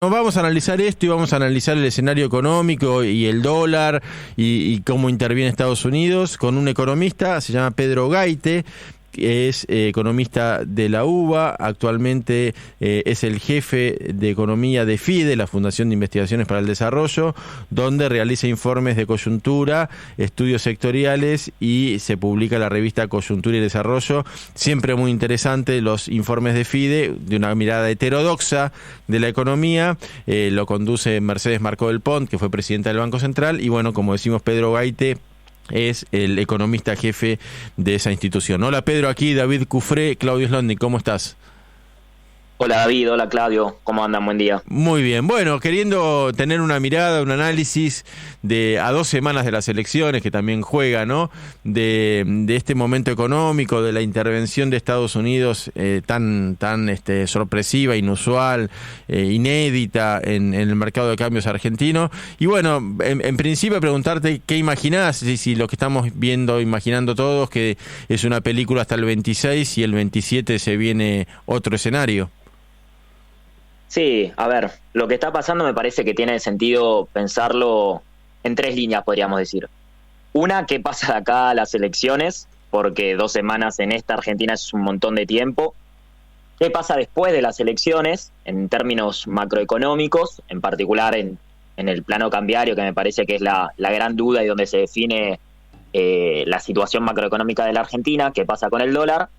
Vamos a analizar esto y vamos a analizar el escenario económico y el dólar y cómo interviene Estados Unidos con un economista, se llama Pedro Gaite, que es economista de la UBA, actualmente es el jefe de economía de FIDE, la Fundación de Investigaciones para el Desarrollo, donde realiza informes de coyuntura, estudios sectoriales y se publica la revista Coyuntura y Desarrollo. Siempre muy interesante los informes de FIDE, de una mirada heterodoxa de la economía. Lo conduce Mercedes Marcó del Pont, que fue presidenta del Banco Central, y bueno, como decimos, Pedro Gaite es el economista jefe de esa institución. Hola Pedro, aquí David Cufré, Claudio Slondi, ¿cómo estás? Hola David, hola Claudio, ¿cómo andan? Buen día. Muy bien, bueno, queriendo tener una mirada, un análisis de a 2 semanas de las elecciones que también juega, ¿no? De este momento económico, de la intervención de Estados Unidos tan sorpresiva, inusual, inédita en el mercado de cambios argentino. Y bueno, en principio preguntarte qué imaginás, si lo que estamos viendo, imaginando todos, que es una película hasta el 26 y el 27 se viene otro escenario. Sí, a ver, lo que está pasando me parece que tiene sentido pensarlo en 3 líneas, podríamos decir. Una, ¿qué pasa de acá a las elecciones? Porque 2 semanas en esta Argentina es un montón de tiempo. ¿Qué pasa después de las elecciones en términos macroeconómicos, en particular en el plano cambiario, que me parece que es la gran duda y donde se define la situación macroeconómica de la Argentina? ¿Qué pasa con el dólar?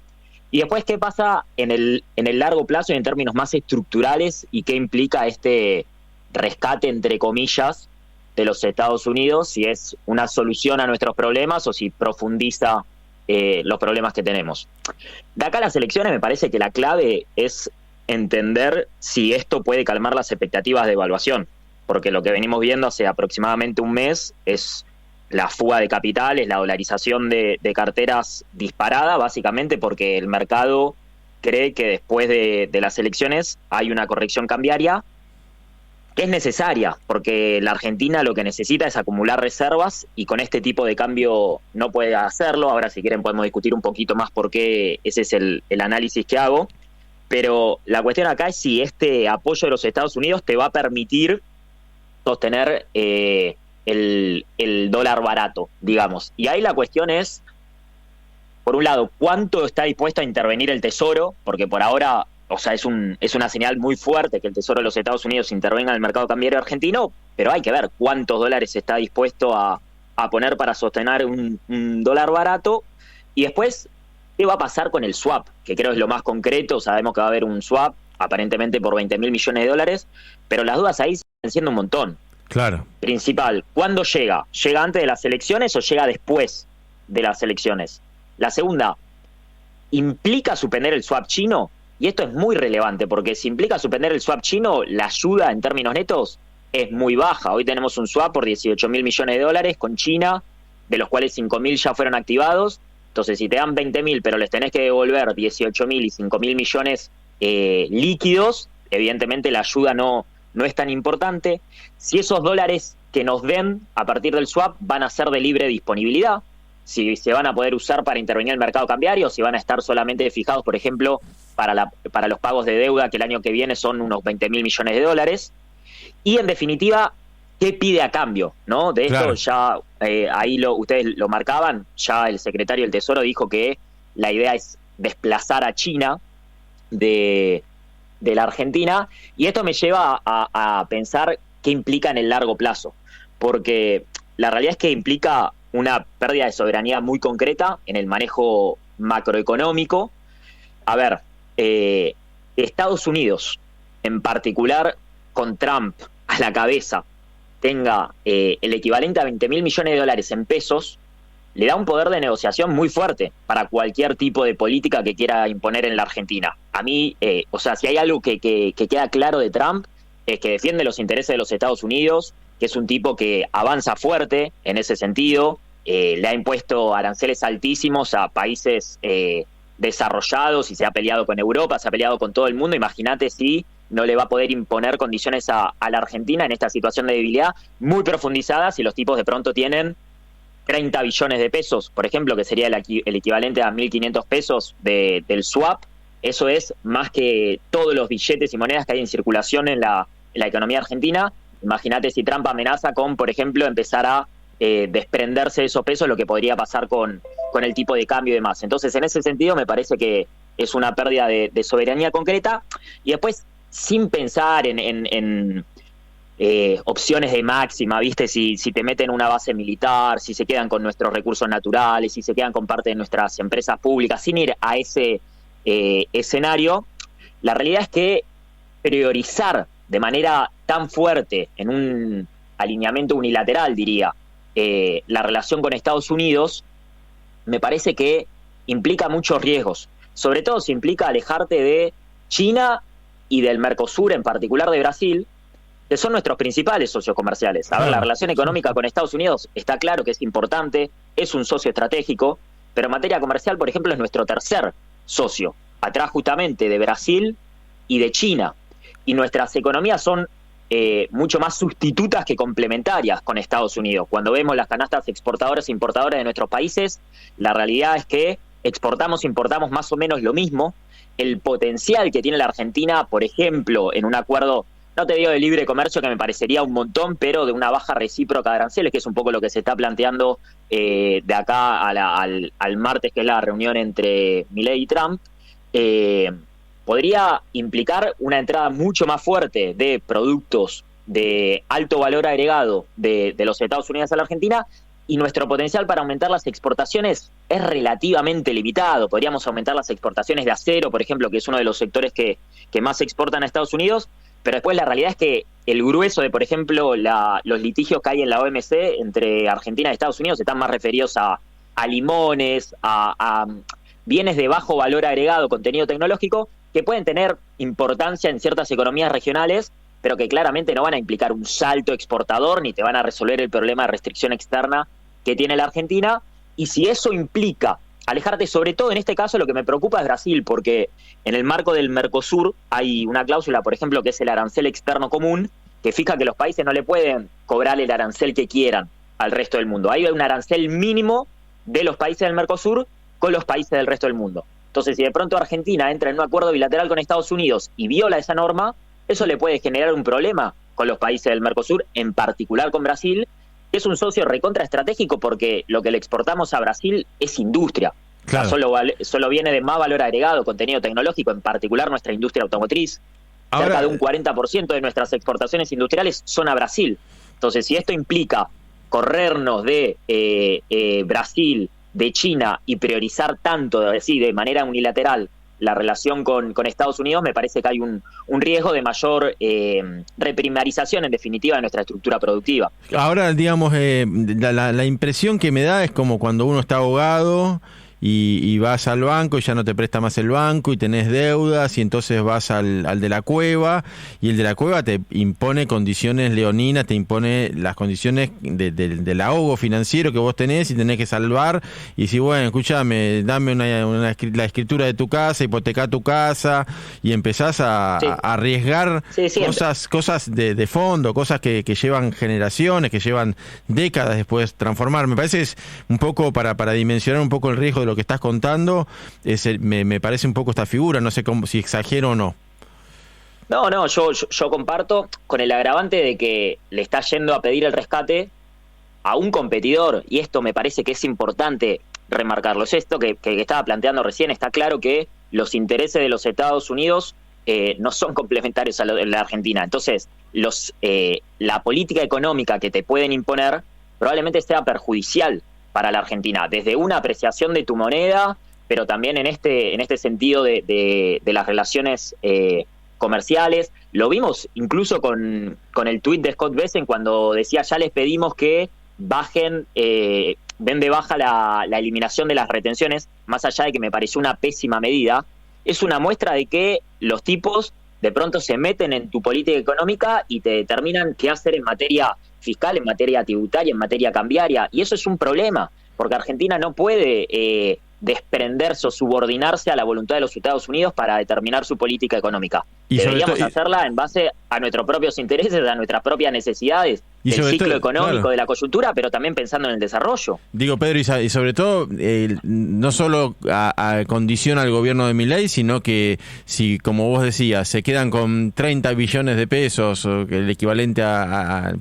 Y después, ¿qué pasa en el largo plazo y en términos más estructurales y qué implica este rescate, entre comillas, de los Estados Unidos, si es una solución a nuestros problemas o si profundiza los problemas que tenemos? De acá a las elecciones me parece que la clave es entender si esto puede calmar las expectativas de evaluación, porque lo que venimos viendo hace aproximadamente un mes es la fuga de capitales, la dolarización de carteras disparada, básicamente porque el mercado cree que después de las elecciones hay una corrección cambiaria que es necesaria, porque la Argentina lo que necesita es acumular reservas y con este tipo de cambio no puede hacerlo. Ahora, si quieren, podemos discutir un poquito más por qué. Ese es el análisis que hago. Pero la cuestión acá es si este apoyo de los Estados Unidos te va a permitir sostener el dólar barato, digamos. Y ahí la cuestión es, por un lado, ¿cuánto está dispuesto a intervenir el Tesoro? Porque por ahora, o sea, es una señal muy fuerte que el Tesoro de los Estados Unidos intervenga en el mercado cambiario argentino, pero hay que ver cuántos dólares está dispuesto a poner para sostener un dólar barato. Y después, ¿qué va a pasar con el swap? Que creo es lo más concreto. Sabemos que va a haber un swap, aparentemente por 20.000 millones de dólares, pero las dudas ahí siguen siendo un montón. Claro. Principal, ¿cuándo llega? ¿Llega antes de las elecciones o llega después de las elecciones? La segunda, ¿implica suspender el swap chino? Y esto es muy relevante, porque si implica suspender el swap chino, la ayuda en términos netos es muy baja. Hoy tenemos un swap por 18.000 millones de dólares con China, de los cuales 5.000 ya fueron activados. Entonces, si te dan 20.000, pero les tenés que devolver 18.000 y 5.000 millones líquidos, evidentemente la ayuda no es tan importante. Si esos dólares que nos den a partir del swap van a ser de libre disponibilidad, si se van a poder usar para intervenir en el mercado cambiario, si van a estar solamente fijados, por ejemplo, para los pagos de deuda, que el año que viene son unos 20.000 millones de dólares. Y en definitiva, ¿qué pide a cambio? ¿No? De esto ya, ahí ustedes lo marcaban, ya el secretario del Tesoro dijo que la idea es desplazar a China de la Argentina, y esto me lleva a pensar qué implica en el largo plazo, porque la realidad es que implica una pérdida de soberanía muy concreta en el manejo macroeconómico. A ver, Estados Unidos, en particular con Trump a la cabeza, tenga el equivalente a 20.000 millones de dólares en pesos, le da un poder de negociación muy fuerte para cualquier tipo de política que quiera imponer en la Argentina. A mí, o sea, si hay algo que queda claro de Trump, es que defiende los intereses de los Estados Unidos, que es un tipo que avanza fuerte en ese sentido, le ha impuesto aranceles altísimos a países desarrollados y se ha peleado con Europa, se ha peleado con todo el mundo. Imagínate si no le va a poder imponer condiciones a la Argentina en esta situación de debilidad muy profundizada, si los tipos de pronto tienen 30 billones de pesos, por ejemplo, que sería el equivalente a 1.500 pesos del swap. Eso es más que todos los billetes y monedas que hay en circulación en la la economía argentina. Imagínate si Trump amenaza con, por ejemplo, empezar a desprenderse de esos pesos, lo que podría pasar con el tipo de cambio y demás. Entonces, en ese sentido, me parece que es una pérdida de soberanía concreta. Y después, sin pensar en opciones de máxima, ¿viste? Si te meten una base militar, si se quedan con nuestros recursos naturales, si se quedan con parte de nuestras empresas públicas, sin ir a ese escenario, la realidad es que priorizar de manera tan fuerte, en un alineamiento unilateral, diría, la relación con Estados Unidos, me parece que implica muchos riesgos. Sobre todo si implica alejarte de China y del Mercosur, en particular de Brasil, que son nuestros principales socios comerciales. A ver, la relación económica con Estados Unidos está claro que es importante, es un socio estratégico, pero en materia comercial, por ejemplo, es nuestro tercer socio, atrás justamente de Brasil y de China. Y nuestras economías son mucho más sustitutas que complementarias con Estados Unidos. Cuando vemos las canastas exportadoras e importadoras de nuestros países, la realidad es que exportamos, importamos más o menos lo mismo. El potencial que tiene la Argentina, por ejemplo, en un acuerdo, no te digo de libre comercio, que me parecería un montón, pero de una baja recíproca de aranceles, que es un poco lo que se está planteando de acá al martes, que es la reunión entre Milei y Trump, podría implicar una entrada mucho más fuerte de productos de alto valor agregado de los Estados Unidos a la Argentina, y nuestro potencial para aumentar las exportaciones es relativamente limitado. Podríamos aumentar las exportaciones de acero, por ejemplo, que es uno de los sectores que más exportan a Estados Unidos, pero después la realidad es que el grueso de, por ejemplo, los litigios que hay en la OMC entre Argentina y Estados Unidos están más referidos a limones, a bienes de bajo valor agregado, contenido tecnológico, que pueden tener importancia en ciertas economías regionales, pero que claramente no van a implicar un salto exportador ni te van a resolver el problema de restricción externa que tiene la Argentina. Y si eso implica alejarte, sobre todo en este caso lo que me preocupa es Brasil, porque en el marco del Mercosur hay una cláusula, por ejemplo, que es el arancel externo común, que fija que los países no le pueden cobrar el arancel que quieran al resto del mundo. Hay un arancel mínimo de los países del Mercosur con los países del resto del mundo. Entonces, si de pronto Argentina entra en un acuerdo bilateral con Estados Unidos y viola esa norma, eso le puede generar un problema con los países del Mercosur, en particular con Brasil, que es un socio recontra estratégico, porque lo que le exportamos a Brasil es industria. Claro. O sea, solo viene de más valor agregado, contenido tecnológico, en particular nuestra industria automotriz. Ahora, cerca de un 40% de nuestras exportaciones industriales son a Brasil. Entonces, si esto implica corrernos de Brasil, de China, y priorizar tanto, así, de manera unilateral, la relación con Estados Unidos, me parece que hay un riesgo de mayor reprimarización, en definitiva, de nuestra estructura productiva. Ahora, digamos, la impresión que me da es como cuando uno está ahogado y vas al banco y ya no te presta más el banco y tenés deudas, y entonces vas al de la cueva, y el de la cueva te impone condiciones leoninas, te impone las condiciones del ahogo financiero que vos tenés y tenés que salvar, y si bueno, escúchame, dame la escritura de tu casa, hipotecá tu casa, y empezás a arriesgar cosas de fondo, cosas que llevan generaciones, que llevan décadas después transformar. Me parece es un poco para dimensionar un poco el riesgo de lo que estás contando, me parece un poco esta figura, no sé si exagero o no. No, yo comparto, con el agravante de que le está yendo a pedir el rescate a un competidor, y esto me parece que es importante remarcarlo. Es esto que estaba planteando recién. Está claro que los intereses de los Estados Unidos no son complementarios a los de la Argentina. Entonces, la política económica que te pueden imponer probablemente sea perjudicial para la Argentina, desde una apreciación de tu moneda, pero también en este sentido de las relaciones comerciales. Lo vimos incluso con el tuit de Scott Bessent, cuando decía: ya les pedimos que den de baja la eliminación de las retenciones, más allá de que me pareció una pésima medida. Es una muestra de que los tipos de pronto se meten en tu política económica y te determinan qué hacer en materia fiscal, en materia tributaria, en materia cambiaria, y eso es un problema, porque Argentina no puede desprenderse o subordinarse a la voluntad de los Estados Unidos para determinar su política económica. Deberíamos hacerla en base a nuestros propios intereses, a nuestras propias necesidades, del ciclo económico, de la coyuntura, pero también pensando en el desarrollo. Digo, Pedro, y sobre todo, no solo condiciona al gobierno de Milei, sino que si, como vos decías, se quedan con 30 billones de pesos, o el equivalente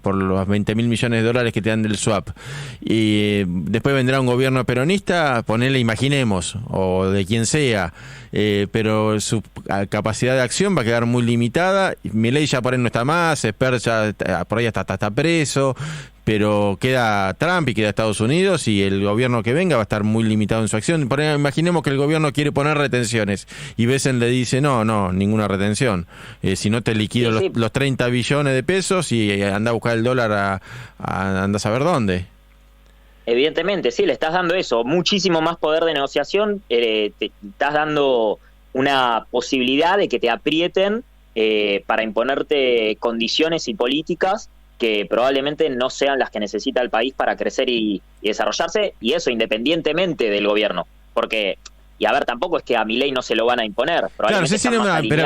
por los 20.000 millones de dólares que te dan del swap, y después vendrá un gobierno peronista, ponele, imaginemos, o de quien sea, pero su capacidad de acción va a quedar muy limitada. Milei ya por ahí no está más, Esper ya por ahí está preso, pero queda Trump y queda Estados Unidos, y el gobierno que venga va a estar muy limitado en su acción. Por ahí, imaginemos que el gobierno quiere poner retenciones y Besen le dice no, ninguna retención, si no te liquido los 30 billones de pesos y anda a buscar el dólar anda a saber dónde. Evidentemente, sí, le estás dando eso, muchísimo más poder de negociación, te estás dando una posibilidad de que te aprieten para imponerte condiciones y políticas que probablemente no sean las que necesita el país para crecer y desarrollarse, y eso independientemente del gobierno, porque, y a ver, tampoco es que a Milei no se lo van a imponer, claro, sí, pero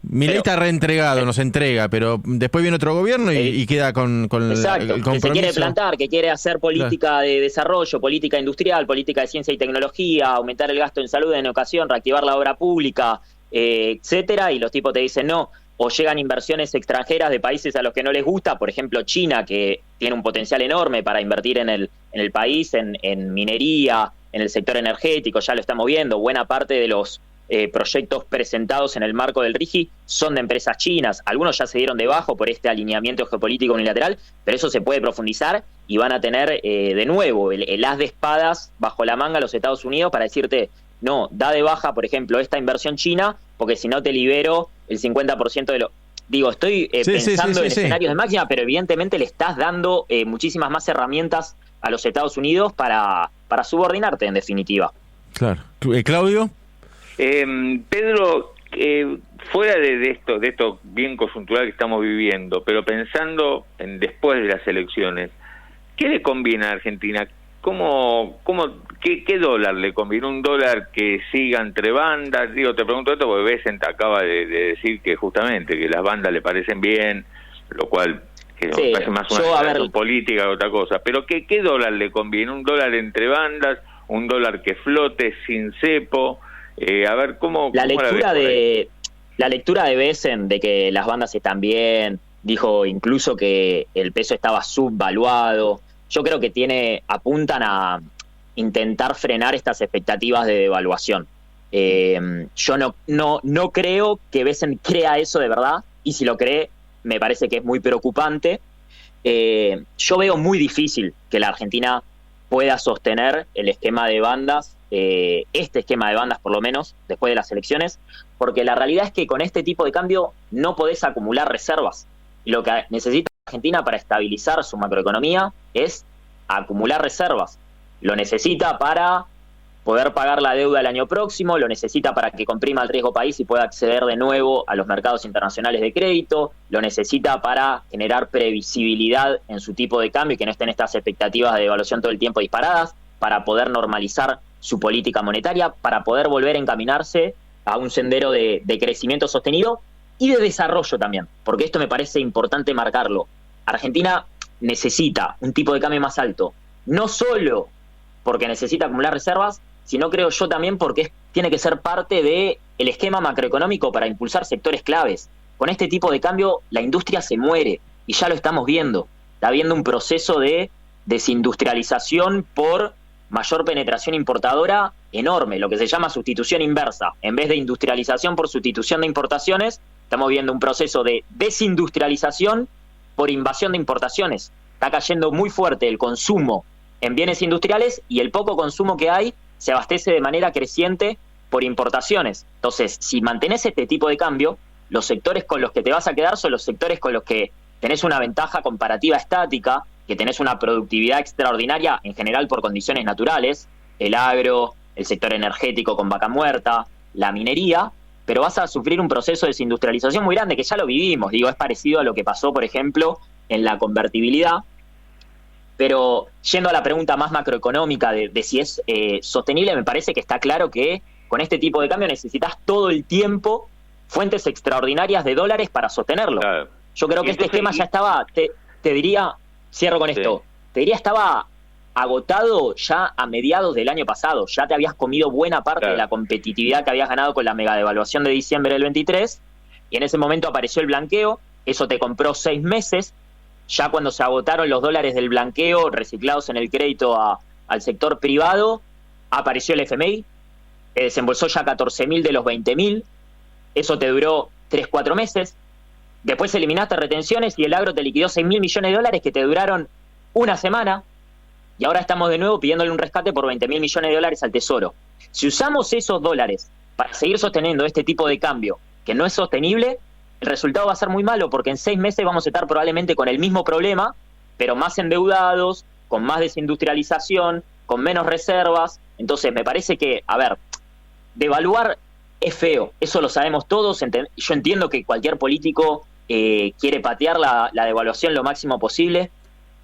Milei está reentregado, nos entrega, pero después viene otro gobierno y queda con exacto, el compromiso. Que se quiere plantar, que quiere hacer política de desarrollo, política industrial, política de ciencia y tecnología, aumentar el gasto en salud, en educación, reactivar la obra pública, etcétera, y los tipos te dicen no, o llegan inversiones extranjeras de países a los que no les gusta, por ejemplo China, que tiene un potencial enorme para invertir en el país, en minería, en el sector energético, ya lo estamos viendo, buena parte de los proyectos presentados en el marco del RIGI son de empresas chinas, algunos ya se dieron de bajo por este alineamiento geopolítico unilateral, pero eso se puede profundizar y van a tener de nuevo el as de espadas bajo la manga los Estados Unidos para decirte, no, da de baja, por ejemplo, esta inversión china, porque si no te libero el 50% de lo... Digo, estoy pensando en escenarios de máxima, pero evidentemente le estás dando muchísimas más herramientas a los Estados Unidos para subordinarte, en definitiva. Claro. ¿Claudio? Pedro, fuera de esto bien coyuntural que estamos viviendo, pero pensando en después de las elecciones, ¿qué le conviene a Argentina? ¿Qué dólar le conviene? ¿Un dólar que siga entre bandas? Digo, te pregunto esto porque Besen acaba de decir que justamente que las bandas le parecen bien, lo cual que me parece más una declaración política que otra cosa. Pero ¿qué dólar le conviene? ¿Un dólar entre bandas? ¿Un dólar que flote sin cepo? A ver, ¿cómo la lectura de Besen de que las bandas están bien, dijo incluso que el peso estaba subvaluado. Yo creo que apuntan a intentar frenar estas expectativas de devaluación. Yo no creo que Besen crea eso de verdad, y si lo cree, me parece que es muy preocupante. Yo veo muy difícil que la Argentina pueda sostener el esquema de bandas, este esquema de bandas por lo menos, después de las elecciones, porque la realidad es que con este tipo de cambio no podés acumular reservas. Y lo que necesita Argentina para estabilizar su macroeconomía es acumular reservas. Lo necesita para poder pagar la deuda el año próximo, lo necesita para que comprima el riesgo país y pueda acceder de nuevo a los mercados internacionales de crédito, lo necesita para generar previsibilidad en su tipo de cambio y que no estén estas expectativas de devaluación todo el tiempo disparadas, para poder normalizar su política monetaria, para poder volver a encaminarse a un sendero de crecimiento sostenido y de desarrollo también, porque esto me parece importante marcarlo. Argentina necesita un tipo de cambio más alto, no solo porque necesita acumular reservas, sino creo yo también porque tiene que ser parte del esquema macroeconómico para impulsar sectores claves. Con este tipo de cambio la industria se muere, y ya lo estamos viendo. Está habiendo un proceso de desindustrialización por mayor penetración importadora enorme, lo que se llama sustitución inversa. En vez de industrialización por sustitución de importaciones, estamos viendo un proceso de desindustrialización por invasión de importaciones. Está cayendo muy fuerte el consumo en bienes industriales y el poco consumo que hay se abastece de manera creciente por importaciones. Entonces, si mantenés este tipo de cambio, los sectores con los que te vas a quedar son los sectores con los que tenés una ventaja comparativa estática, que tenés una productividad extraordinaria en general por condiciones naturales, el agro, el sector energético con vaca muerta, la minería, pero vas a sufrir un proceso de desindustrialización muy grande, que ya lo vivimos, digo, es parecido a lo que pasó, por ejemplo, en la convertibilidad. Pero yendo a la pregunta más macroeconómica de si es sostenible, me parece que está claro que con este tipo de cambio necesitas todo el tiempo fuentes extraordinarias de dólares para sostenerlo. Claro. Yo creo que este esquema ya estaba, te diría, cierro con esto, te diría estaba agotado ya a mediados del año pasado, ya te habías comido buena parte de la competitividad que habías ganado con la mega devaluación de diciembre del 23, y en ese momento apareció el blanqueo, eso te compró 6 meses, ya cuando se agotaron los dólares del blanqueo reciclados en el crédito al sector privado, apareció el FMI, desembolsó ya 14.000 de los 20.000, eso te duró 3-4 meses, después eliminaste retenciones y el agro te liquidó 6.000 millones de dólares que te duraron una semana, y ahora estamos de nuevo pidiéndole un rescate por 20.000 millones de dólares al Tesoro. Si usamos esos dólares para seguir sosteniendo este tipo de cambio que no es sostenible, el resultado va a ser muy malo, porque en 6 meses vamos a estar probablemente con el mismo problema, pero más endeudados, con más desindustrialización, con menos reservas. Entonces me parece que, devaluar es feo, eso lo sabemos todos. Yo entiendo que cualquier político quiere patear la devaluación lo máximo posible,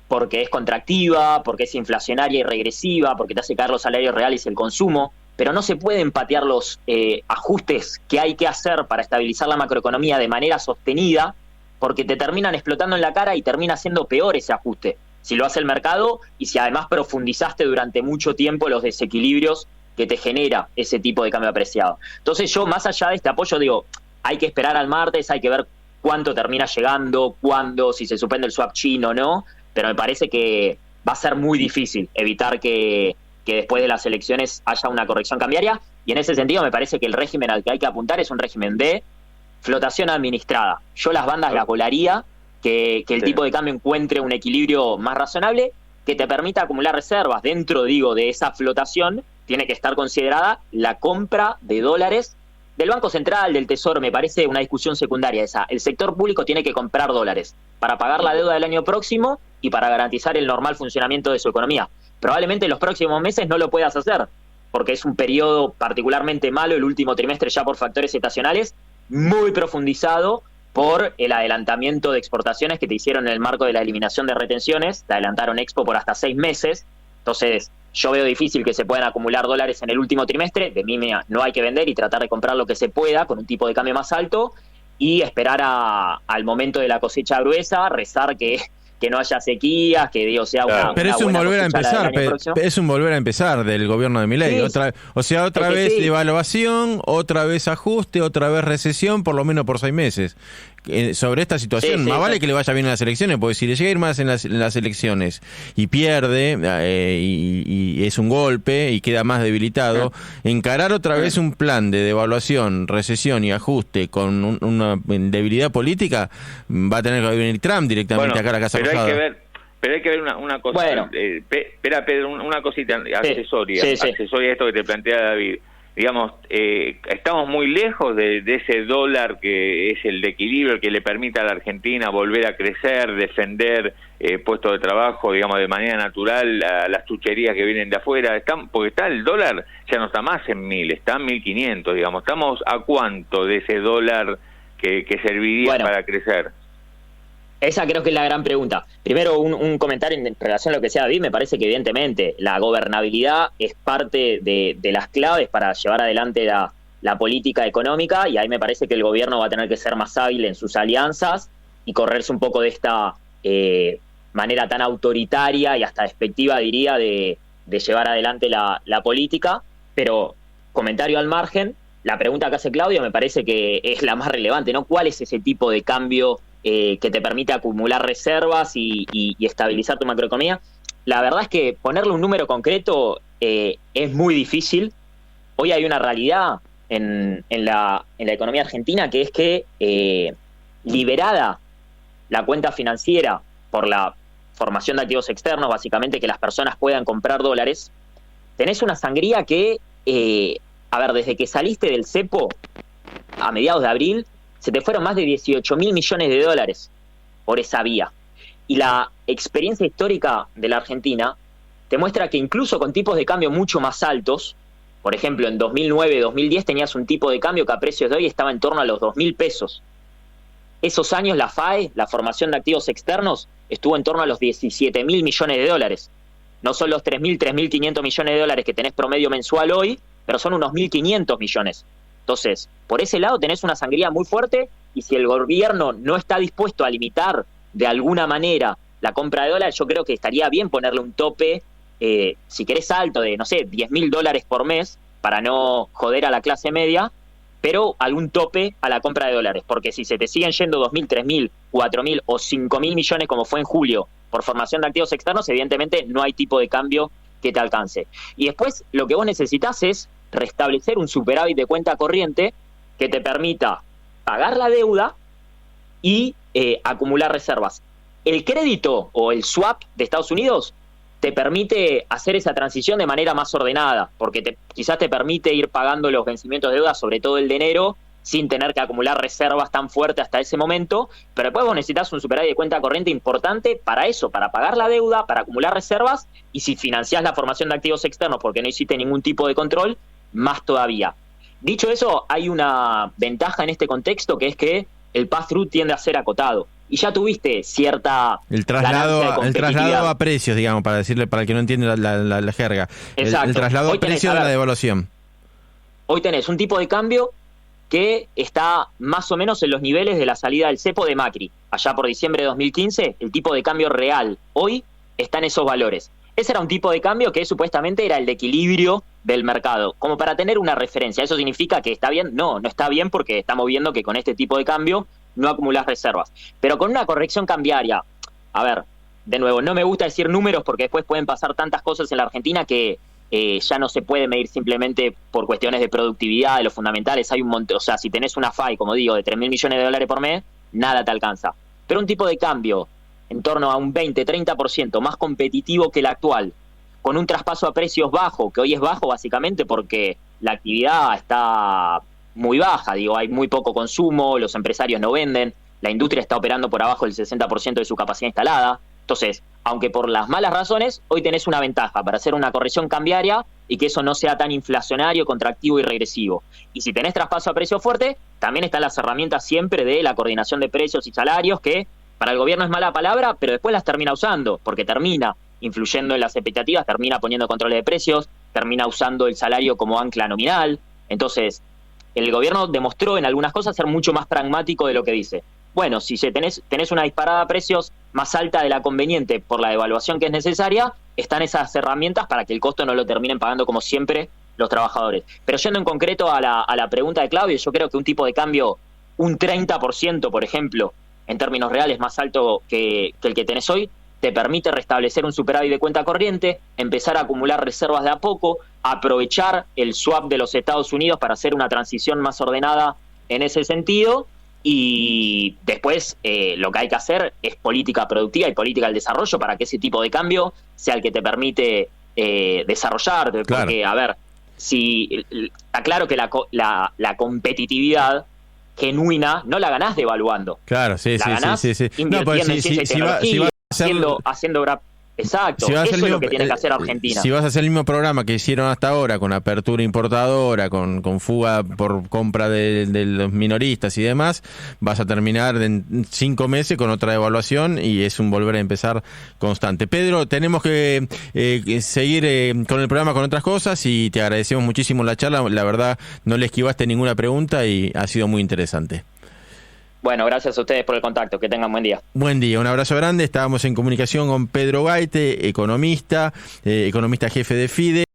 porque es contractiva, porque es inflacionaria y regresiva, porque te hace caer los salarios reales y el consumo, pero no se pueden patear los ajustes que hay que hacer para estabilizar la macroeconomía de manera sostenida, porque te terminan explotando en la cara y termina siendo peor ese ajuste, si lo hace el mercado y si además profundizaste durante mucho tiempo los desequilibrios que te genera ese tipo de cambio apreciado. Entonces yo, más allá de este apoyo, digo, hay que esperar al martes, hay que ver cuánto termina llegando, cuándo, si se suspende el swap chino o no, pero me parece que va a ser muy difícil evitar que después de las elecciones haya una corrección cambiaria, y en ese sentido me parece que el régimen al que hay que apuntar es un régimen de flotación administrada. Yo las bandas las volaría, que el tipo de cambio encuentre un equilibrio más razonable, que te permita acumular reservas. Dentro, de esa flotación tiene que estar considerada la compra de dólares del Banco Central, del Tesoro. Me parece una discusión secundaria esa. El sector público tiene que comprar dólares para pagar la deuda del año próximo y para garantizar el normal funcionamiento de su economía. Probablemente en los próximos meses no lo puedas hacer, porque es un periodo particularmente malo, el último trimestre ya por factores estacionales, muy profundizado por el adelantamiento de exportaciones que te hicieron en el marco de la eliminación de retenciones. Te adelantaron Expo por hasta 6 meses. Entonces yo veo difícil que se puedan acumular dólares en el último trimestre. De mí no hay que vender y tratar de comprar lo que se pueda con un tipo de cambio más alto y esperar al momento de la cosecha gruesa, rezar que no haya sequías, que sea una pero es un volver a empezar, es un volver a empezar del gobierno de Milei. Sí, otra vez devaluación, otra vez ajuste, otra vez recesión, por lo menos por 6 meses. Sobre esta situación, más vale que le vaya bien en las elecciones, porque si le llega a ir más en las elecciones y pierde, y es un golpe y queda más debilitado, encarar otra vez un plan de devaluación, recesión y ajuste con una debilidad política, va a tener que venir Trump directamente acá a la Casa Rosada. Pero hay que ver una cosa. Bueno. Espera, Pedro, una cosita accesoria a esto que te plantea David. Digamos, estamos muy lejos de ese dólar que es el de equilibrio, que le permita a la Argentina volver a crecer, defender puestos de trabajo, digamos, de manera natural a las chucherías que vienen de afuera. Porque el dólar ya no está más en 1.000, está en 1.500, digamos. ¿Estamos a cuánto de ese dólar que serviría para crecer? Esa creo que es la gran pregunta. Primero, un comentario en relación a lo que decía David. Me parece que evidentemente la gobernabilidad es parte de las claves para llevar adelante la política económica, y ahí me parece que el gobierno va a tener que ser más hábil en sus alianzas y correrse un poco de esta manera tan autoritaria y hasta despectiva, diría, de llevar adelante la política. Pero, comentario al margen, la pregunta que hace Claudio me parece que es la más relevante, ¿no? ¿Cuál es ese tipo de cambio que te permite acumular reservas y estabilizar tu macroeconomía? La verdad es que ponerle un número concreto es muy difícil. Hoy hay una realidad en la economía argentina, que es que liberada la cuenta financiera por la formación de activos externos, básicamente que las personas puedan comprar dólares, tenés una sangría que, desde que saliste del cepo a mediados de abril, se te fueron más de 18.000 millones de dólares por esa vía. Y la experiencia histórica de la Argentina te muestra que incluso con tipos de cambio mucho más altos, por ejemplo, en 2009, 2010 tenías un tipo de cambio que a precios de hoy estaba en torno a los 2.000 pesos. Esos años la FAE, la formación de activos externos, estuvo en torno a los 17.000 millones de dólares. No son los 3.000, 3.500 millones de dólares que tenés promedio mensual hoy, pero son unos 1.500 millones. Entonces, por ese lado tenés una sangría muy fuerte, y si el gobierno no está dispuesto a limitar de alguna manera la compra de dólares, yo creo que estaría bien ponerle un tope, si querés alto, de, no sé, $10.000 por mes, para no joder a la clase media, pero algún tope a la compra de dólares, porque si se te siguen yendo 2.000, 3.000, 4.000 o 5.000 millones como fue en julio por formación de activos externos, evidentemente no hay tipo de cambio que te alcance. Y después lo que vos necesitas es restablecer un superávit de cuenta corriente que te permita pagar la deuda y acumular reservas. El crédito o el swap de Estados Unidos te permite hacer esa transición de manera más ordenada, porque quizás te permite ir pagando los vencimientos de deuda, sobre todo el de enero, sin tener que acumular reservas tan fuertes hasta ese momento, pero después vos necesitas un superávit de cuenta corriente importante para eso, para pagar la deuda, para acumular reservas, y si financiás la formación de activos externos porque no hiciste ningún tipo de control, más todavía. Dicho eso, hay una ventaja en este contexto, que es que el pass-through tiende a ser acotado. Y ya tuviste cierta el traslado a precios, digamos, para decirle, para el que no entiende la jerga. Exacto. El traslado a precios de la devaluación. Hoy tenés un tipo de cambio que está más o menos en los niveles de la salida del cepo de Macri. Allá por diciembre de 2015, el tipo de cambio real hoy está en esos valores. Ese era un tipo de cambio que supuestamente era el de equilibrio del mercado, como para tener una referencia. ¿Eso significa que está bien? No, no está bien, porque estamos viendo que con este tipo de cambio no acumulás reservas. Pero con una corrección cambiaria, a ver, de nuevo, no me gusta decir números porque después pueden pasar tantas cosas en la Argentina que ya no se puede medir simplemente por cuestiones de productividad, de los fundamentales. Hay un montón, o sea, si tenés una FAI, como digo, de 3.000 millones de dólares por mes, nada te alcanza. Pero un tipo de cambio en torno a un 20-30% más competitivo que el actual, con un traspaso a precios bajo, que hoy es bajo básicamente porque la actividad está muy baja, digo, hay muy poco consumo, los empresarios no venden, la industria está operando por abajo del 60% de su capacidad instalada. Entonces, aunque por las malas razones, hoy tenés una ventaja para hacer una corrección cambiaria y que eso no sea tan inflacionario, contractivo y regresivo. Y si tenés traspaso a precio fuerte, también están las herramientas siempre de la coordinación de precios y salarios, que para el gobierno es mala palabra, pero después las termina usando, porque termina influyendo en las expectativas, termina poniendo controles de precios, termina usando el salario como ancla nominal. Entonces, el gobierno demostró en algunas cosas ser mucho más pragmático de lo que dice. Bueno, si tenés una disparada a precios más alta de la conveniente por la devaluación que es necesaria, están esas herramientas para que el costo no lo terminen pagando como siempre los trabajadores. Pero yendo en concreto a la pregunta de Claudio, yo creo que un tipo de cambio, un 30%, por ejemplo, en términos reales más alto que el que tenés hoy, te permite restablecer un superávit de cuenta corriente, empezar a acumular reservas de a poco, aprovechar el swap de los Estados Unidos para hacer una transición más ordenada en ese sentido, y después lo que hay que hacer es política productiva y política del desarrollo para que ese tipo de cambio sea el que te permite desarrollarte. Claro. Porque, a ver, si está claro que la competitividad genuina no la ganás devaluando. Claro, sí. Invirtiendo en ciencia y tecnología, haciendo exacto, eso es lo que tiene que hacer Argentina. Si vas a hacer el mismo programa que hicieron hasta ahora, con apertura importadora, con fuga por compra de los minoristas y demás, vas a terminar en 5 meses con otra devaluación y es un volver a empezar constante. Pedro, tenemos que seguir con el programa con otras cosas y te agradecemos muchísimo la charla. La verdad, no le esquivaste ninguna pregunta y ha sido muy interesante. Bueno, gracias a ustedes por el contacto. Que tengan buen día. Buen día, un abrazo grande. Estábamos en comunicación con Pedro Gaite, economista jefe de FIDE.